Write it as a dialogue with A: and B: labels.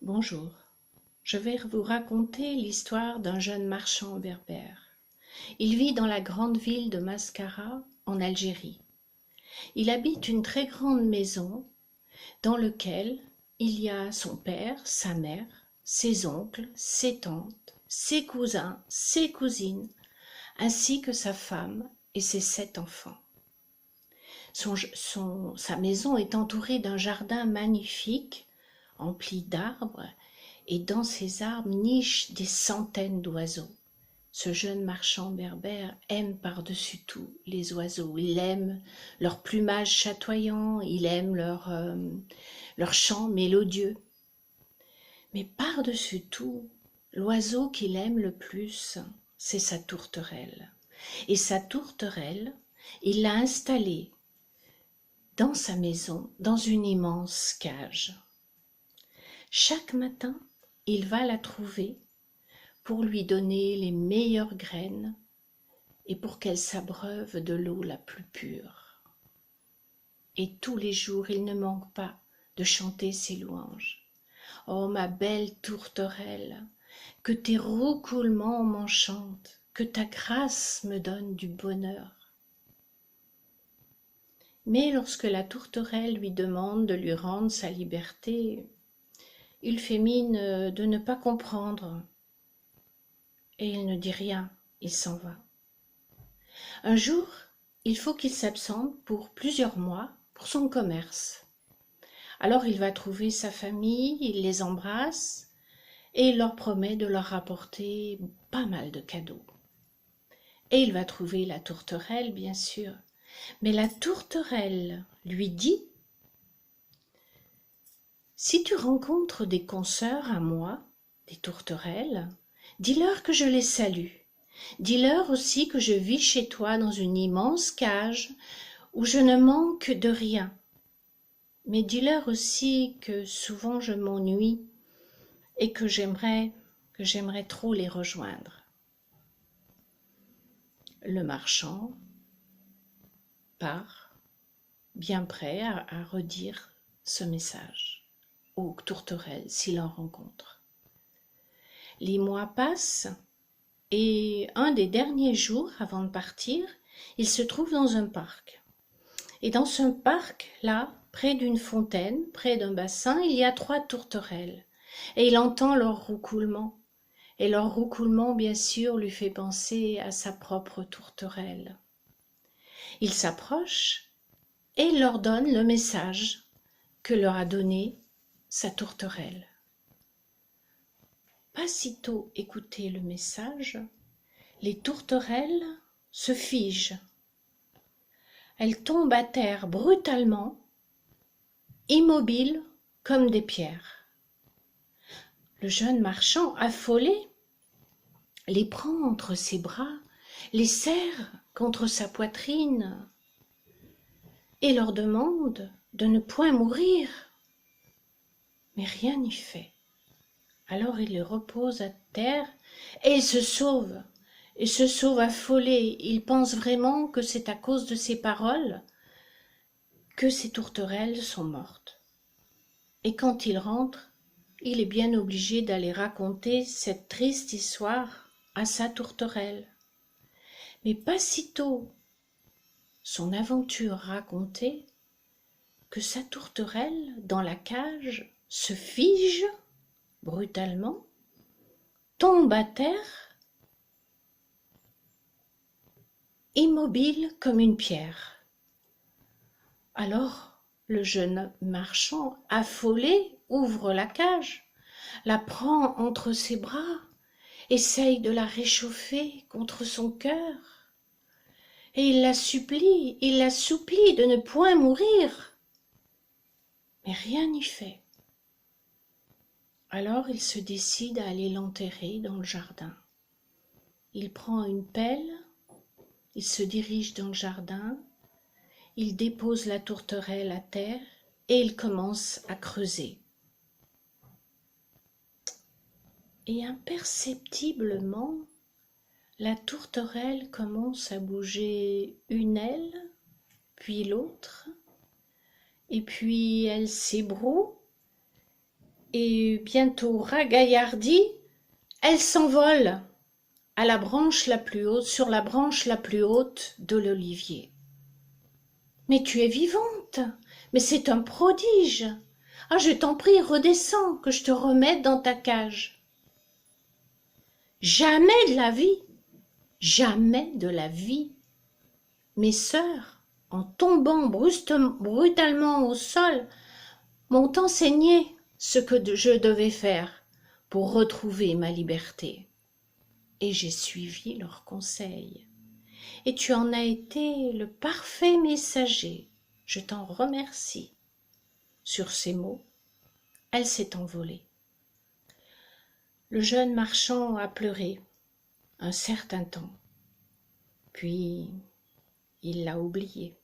A: Bonjour, je vais vous raconter l'histoire d'un jeune marchand berbère. Il vit dans la grande ville de Mascara, en Algérie. Il habite une très grande maison dans laquelle il y a son père, sa mère, ses oncles, ses tantes, ses cousins, ses cousines, ainsi que sa femme et ses 7 enfants. Sa maison est entourée d'un jardin magnifique, empli d'arbres, et dans ces arbres nichent des centaines d'oiseaux. Ce jeune marchand berbère aime par-dessus tout les oiseaux. Il aime leur plumage chatoyant, il aime leur chant mélodieux. Mais par-dessus tout, l'oiseau qu'il aime le plus, c'est sa tourterelle. Et sa tourterelle, il l'a installée dans sa maison, dans une immense cage. Chaque matin, il va la trouver pour lui donner les meilleures graines et pour qu'elle s'abreuve de l'eau la plus pure. Et tous les jours, il ne manque pas de chanter ses louanges. Oh, ma belle tourterelle, que tes roucoulements m'enchantent, que ta grâce me donne du bonheur. Mais lorsque la tourterelle lui demande de lui rendre sa liberté, il fait mine de ne pas comprendre. Et il ne dit rien, il s'en va. Un jour, il faut qu'il s'absente pour plusieurs mois pour son commerce. Alors il va trouver sa famille, il les embrasse et il leur promet de leur rapporter pas mal de cadeaux. Et il va trouver la tourterelle, bien sûr. Mais la tourterelle lui dit « Si tu rencontres des consoeurs à moi, des tourterelles, dis-leur que je les salue. Dis-leur aussi que je vis chez toi dans une immense cage où je ne manque de rien. Mais dis-leur aussi que souvent je m'ennuie et que j'aimerais trop les rejoindre. » Le marchand part, bien prêt à redire ce message aux tourterelles s'il en rencontre. Les mois passent et un des derniers jours avant de partir, il se trouve dans un parc. Et dans ce parc-là, près d'une fontaine, près d'un bassin, il y a 3 tourterelles. Et il entend leur roucoulement. Et leur roucoulement, bien sûr, lui fait penser à sa propre tourterelle. Il s'approche et il leur donne le message que leur a donné sa tourterelle. Pas sitôt écouté le message, les tourterelles se figent. Elles tombent à terre brutalement, immobiles comme des pierres. Le jeune marchand, affolé, les prend entre ses bras, les serre contre sa poitrine et leur demande de ne point mourir. Mais rien n'y fait. Alors il les repose à terre et il se sauve affolé. Il pense vraiment que c'est à cause de ses paroles que ces tourterelles sont mortes. Et quand il rentre, il est bien obligé d'aller raconter cette triste histoire à sa tourterelle. Mais pas sitôt son aventure racontée que sa tourterelle, dans la cage, se fige brutalement, tombe à terre, immobile comme une pierre. Alors le jeune marchand, affolé, ouvre la cage, la prend entre ses bras, essaye de la réchauffer contre son cœur, et il la supplie de ne point mourir. Mais rien n'y fait. Alors il se décide à aller l'enterrer dans le jardin. Il prend une pelle, il se dirige dans le jardin, il dépose la tourterelle à terre et il commence à creuser. Et imperceptiblement, la tourterelle commence à bouger une aile, puis l'autre, et puis elle s'ébroue, et bientôt ragaillardie, elle s'envole à la branche la plus haute, sur la branche la plus haute de l'olivier. Mais tu es vivante, mais c'est un prodige. Ah, je t'en prie, redescends, que je te remette dans ta cage. Jamais de la vie, jamais de la vie. Mes sœurs, en tombant brutalement au sol, m'ont enseigné ce que je devais faire pour retrouver ma liberté. Et j'ai suivi leurs conseils. Et tu en as été le parfait messager. Je t'en remercie. Sur ces mots, elle s'est envolée. Le jeune marchand a pleuré un certain temps, puis il l'a oubliée.